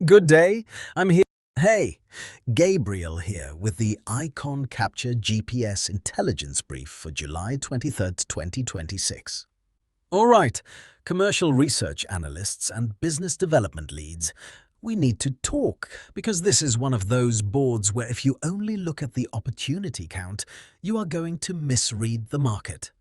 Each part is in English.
Good day. I'm here. Hey, Gabriel here with the Icon Capture GPS Intelligence Brief for July 23rd, 2026. All right, commercial research analysts and business development leads, we need to talk because this is one of those boards where if you only look at the opportunity count, you are going to misread the market.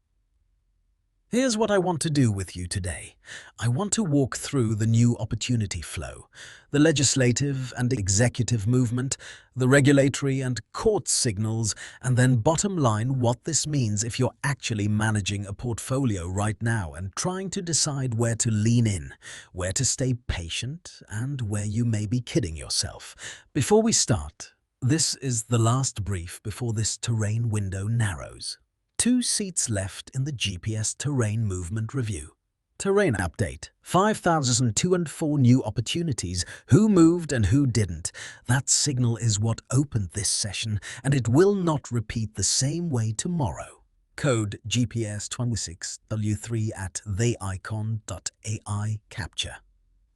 Here's what I want to do with you today. I want to walk through the new opportunity flow, the legislative and executive movement, the regulatory and court signals, and then bottom line what this means if you're actually managing a portfolio right now and trying to decide where to lean in, where to stay patient, and where you may be kidding yourself. Before we start, this is the last brief before this terrain window narrows. 2 seats left in the GPS Terrain Movement Review. Terrain Update. 5,204 new opportunities. Who moved and who didn't? That signal is what opened this session, and it will not repeat the same way tomorrow. Code GPS 26W3 at the-icon.ai capture.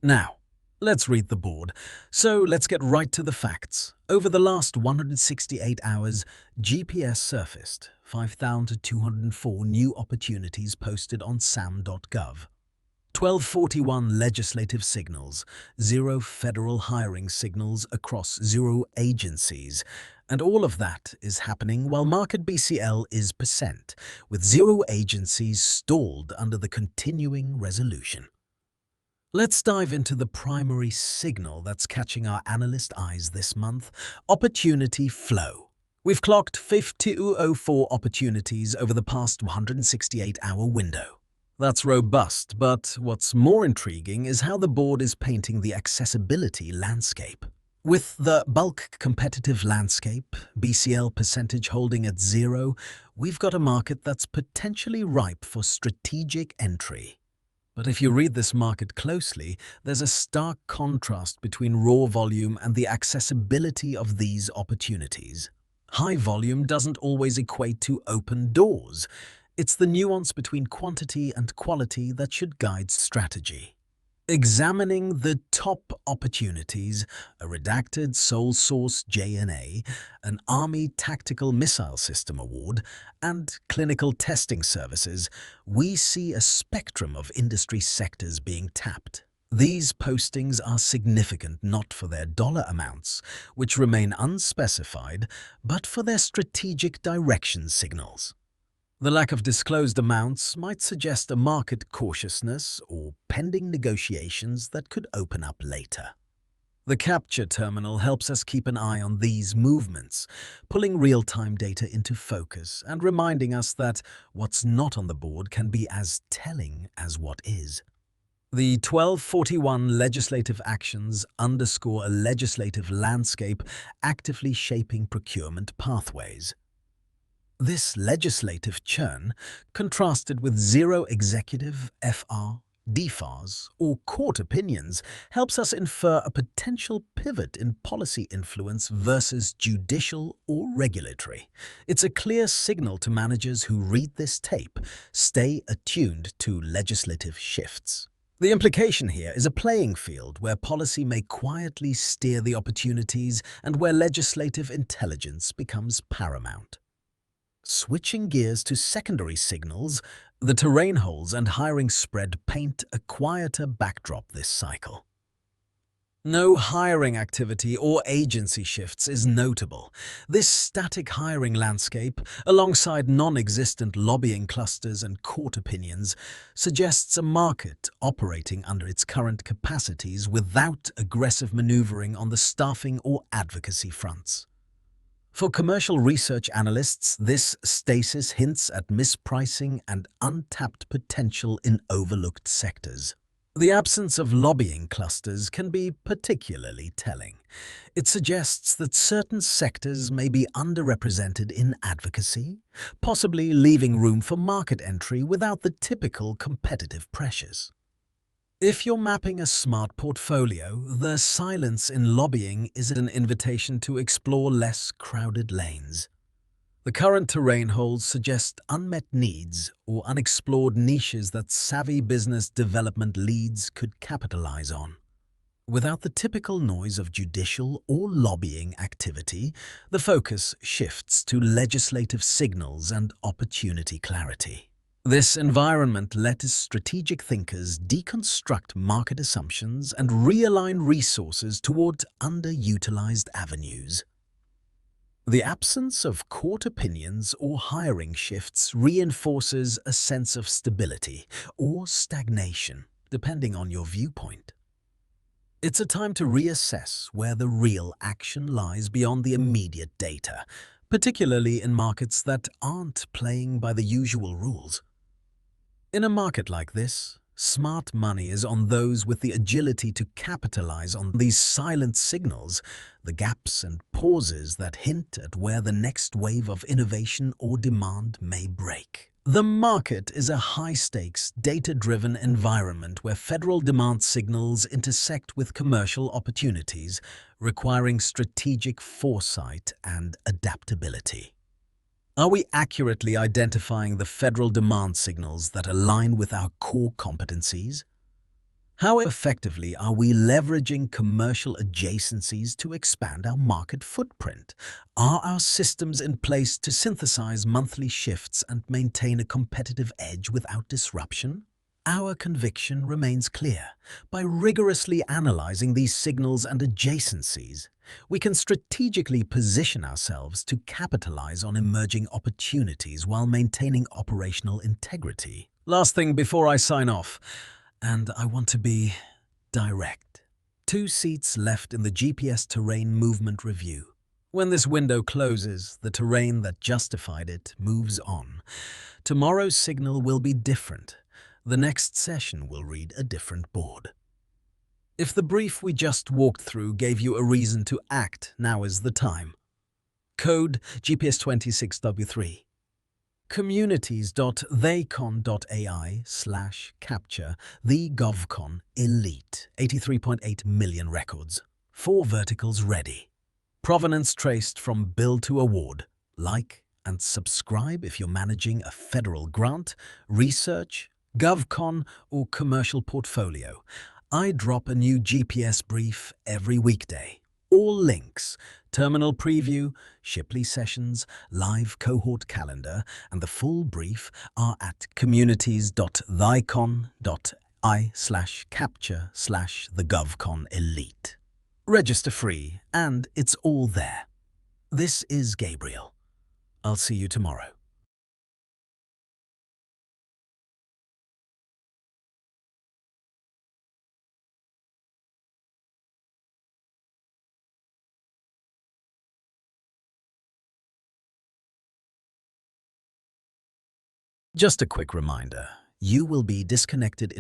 Now, let's read the board. So let's get right to the facts. Over the last 168 hours, GPS surfaced 5,204 new opportunities posted on SAM.gov. 1241 legislative signals, 0 federal hiring signals across 0 agencies. And all of that is happening while market BCL is %, with 0 agencies stalled under the continuing resolution. Let's dive into the primary signal that's catching our analyst eyes this month: opportunity flow. We've clocked 5,204 opportunities over the past 168-hour window. That's robust, but what's more intriguing is how the board is painting the accessibility landscape. With the bulk competitive landscape, BCL percentage holding at 0, we've got a market that's potentially ripe for strategic entry. But if you read this market closely, there's a stark contrast between raw volume and the accessibility of these opportunities. High volume doesn't always equate to open doors. It's the nuance between quantity and quality that should guide strategy. Examining the top opportunities, a redacted sole source JNA, an Army Tactical Missile System award, and clinical testing services, we see a spectrum of industry sectors being tapped. These postings are significant not for their dollar amounts, which remain unspecified, but for their strategic direction signals. The lack of disclosed amounts might suggest a market cautiousness or pending negotiations that could open up later. The capture terminal helps us keep an eye on these movements, pulling real-time data into focus and reminding us that what's not on the board can be as telling as what is. The 1241 legislative actions underscore a legislative landscape actively shaping procurement pathways. This legislative churn, contrasted with 0 executive, FR, DFARS, or court opinions, helps us infer a potential pivot in policy influence versus judicial or regulatory. It's a clear signal to managers who read this tape: stay attuned to legislative shifts. The implication here is a playing field where policy may quietly steer the opportunities and where legislative intelligence becomes paramount. Switching gears to secondary signals, the terrain holes and hiring spread paint a quieter backdrop this cycle. No hiring activity or agency shifts is notable. This static hiring landscape, alongside non-existent lobbying clusters and court opinions, suggests a market operating under its current capacities without aggressive maneuvering on the staffing or advocacy fronts. For commercial research analysts, this stasis hints at mispricing and untapped potential in overlooked sectors. The absence of lobbying clusters can be particularly telling. It suggests that certain sectors may be underrepresented in advocacy, possibly leaving room for market entry without the typical competitive pressures. If you're mapping a smart portfolio, the silence in lobbying is an invitation to explore less crowded lanes. The current terrain holes suggest unmet needs or unexplored niches that savvy business development leads could capitalize on. Without the typical noise of judicial or lobbying activity, the focus shifts to legislative signals and opportunity clarity. This environment lets strategic thinkers deconstruct market assumptions and realign resources toward underutilized avenues. The absence of court opinions or hiring shifts reinforces a sense of stability or stagnation, depending on your viewpoint. It's a time to reassess where the real action lies beyond the immediate data, particularly in markets that aren't playing by the usual rules. In a market like this, smart money is on those with the agility to capitalize on these silent signals, the gaps and pauses that hint at where the next wave of innovation or demand may break. The market is a high-stakes, data-driven environment where federal demand signals intersect with commercial opportunities, requiring strategic foresight and adaptability. Are we accurately identifying the federal demand signals that align with our core competencies? How effectively are we leveraging commercial adjacencies to expand our market footprint? Are our systems in place to synthesize monthly shifts and maintain a competitive edge without disruption? Our conviction remains clear. By rigorously analyzing these signals and adjacencies, we can strategically position ourselves to capitalize on emerging opportunities while maintaining operational integrity. Last thing before I sign off, and I want to be direct. 2 seats left in the GPS Terrain Movement Review. When this window closes, the terrain that justified it moves on. Tomorrow's signal will be different. The next session will read a different board. If the brief we just walked through gave you a reason to act, now is the time. Code GPS26W3. communities.theicon.ai/capture the-govcon-elite 83.8 million records. 4 verticals ready. Provenance traced from bill to award. Like and subscribe if you're managing a federal grant, research, GovCon, or commercial portfolio. I drop a new GPS brief every weekday. All links, terminal preview, Shipley sessions, live cohort calendar, and the full brief are at communities.theicon.ai/capture/the-govcon-elite. Register free, and it's all there. This is Gabriel. I'll see you tomorrow. Just a quick reminder, you will be disconnected in